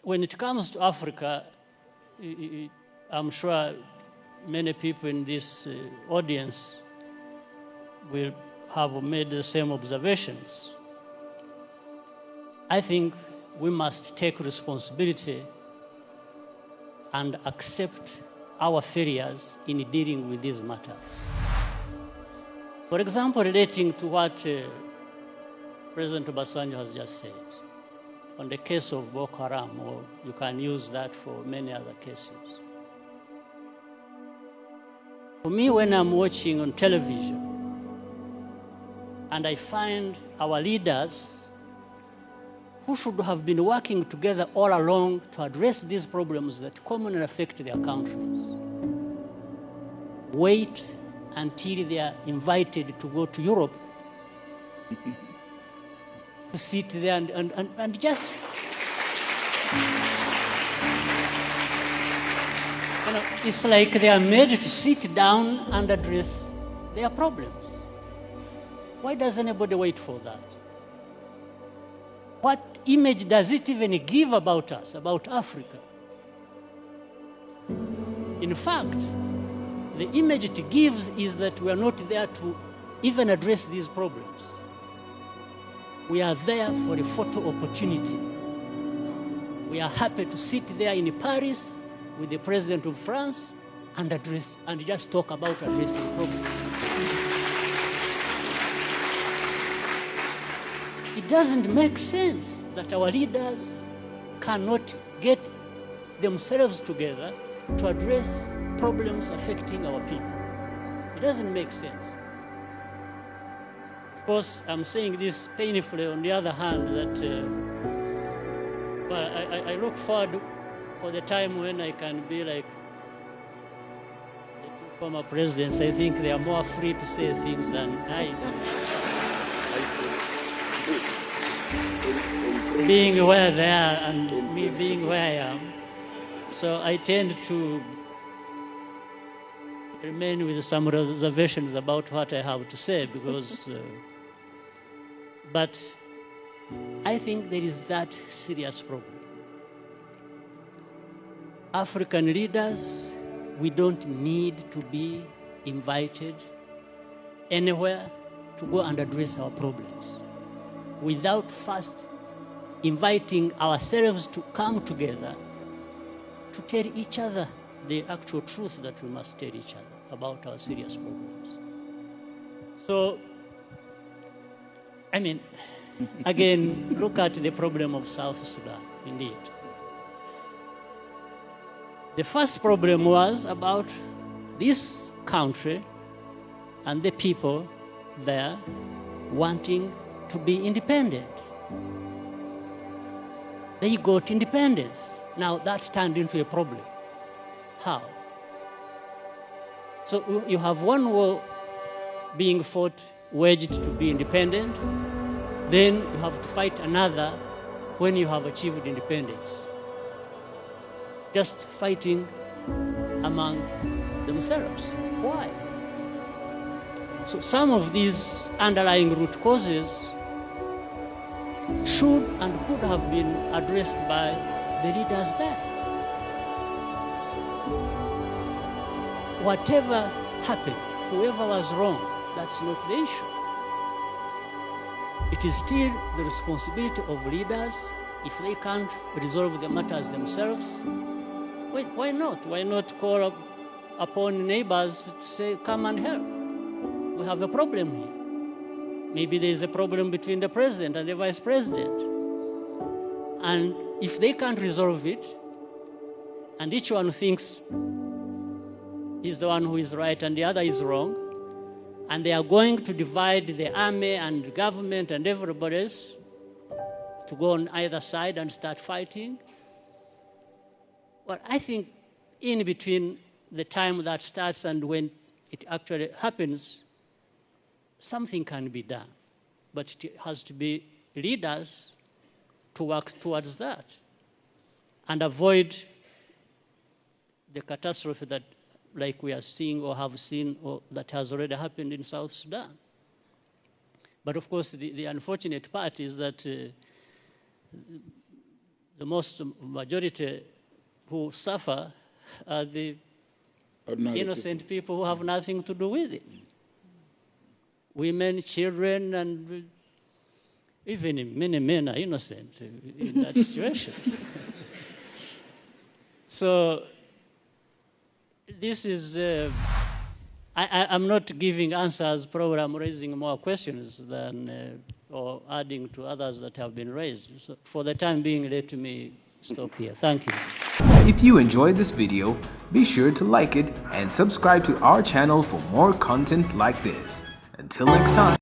when it comes to Africa, I'm sure many people in this audience will have made the same observations. I think we must take responsibility and accept our failures in dealing with these matters. For example, relating to what President Obasanjo has just said, on the case of Boko Haram, or you can use that for many other cases. For me, when I'm watching on television, and I find our leaders who should have been working together all along to address these problems that commonly affect their countries, wait until they are invited to go to Europe to sit there and just, it's like they are made to sit down and address their problems. Why does anybody wait for that? What image does it even give about us, about Africa? In fact, the image it gives is that we are not there to even address these problems. We are there for a photo opportunity. We are happy to sit there in Paris with the President of France and address, and just talk about addressing problems. It doesn't make sense that our leaders cannot get themselves together to address problems affecting our people. It doesn't make sense. Of course, I'm saying this painfully. On the other hand, that I look forward for the time when I can be like the two former presidents. I think they are more free to say things than I. Being where they are and me being where I am. So I tend to remain with some reservations about what I have to say, because, but I think there is that serious problem. African leaders, we don't need to be invited anywhere to go and address our problems without first inviting ourselves to come together to tell each other the actual truth that we must tell each other about our serious problems. So, I mean, again, look at the problem of South Sudan, indeed. The first problem was about this country and the people there wanting to be independent. They got independence. Now that turned into a problem. How? So you have one war being fought, waged to be independent, then you have to fight another when you have achieved independence. Just fighting among themselves. Why? So some of these underlying root causes should and could have been addressed by the leaders there. Whatever happened, whoever was wrong, that's not the issue. It is still the responsibility of leaders. If they can't resolve the matters themselves, why not? Why not call upon neighbors to say, come and help? We have a problem here. Maybe there is a problem between the president and the vice president. And if they can't resolve it, and each one thinks he's the one who is right and the other is wrong, and they are going to divide the army and government and everybody else to go on either side and start fighting, well, I think in between the time that starts and when it actually happens, something can be done. But it has to be leaders to work towards that and avoid the catastrophe that, like we are seeing or have seen, or that has already happened in South Sudan. But of course, the unfortunate part is that the most majority who suffer are the innocent people who have nothing to do with it. Women, children, and even many men are innocent in that situation. So this is, I'm not giving answers, probably I'm raising more questions than, or adding to others that have been raised. So for the time being, let me stop here. Thank you. If you enjoyed this video, be sure to like it and subscribe to our channel for more content like this. Until next time.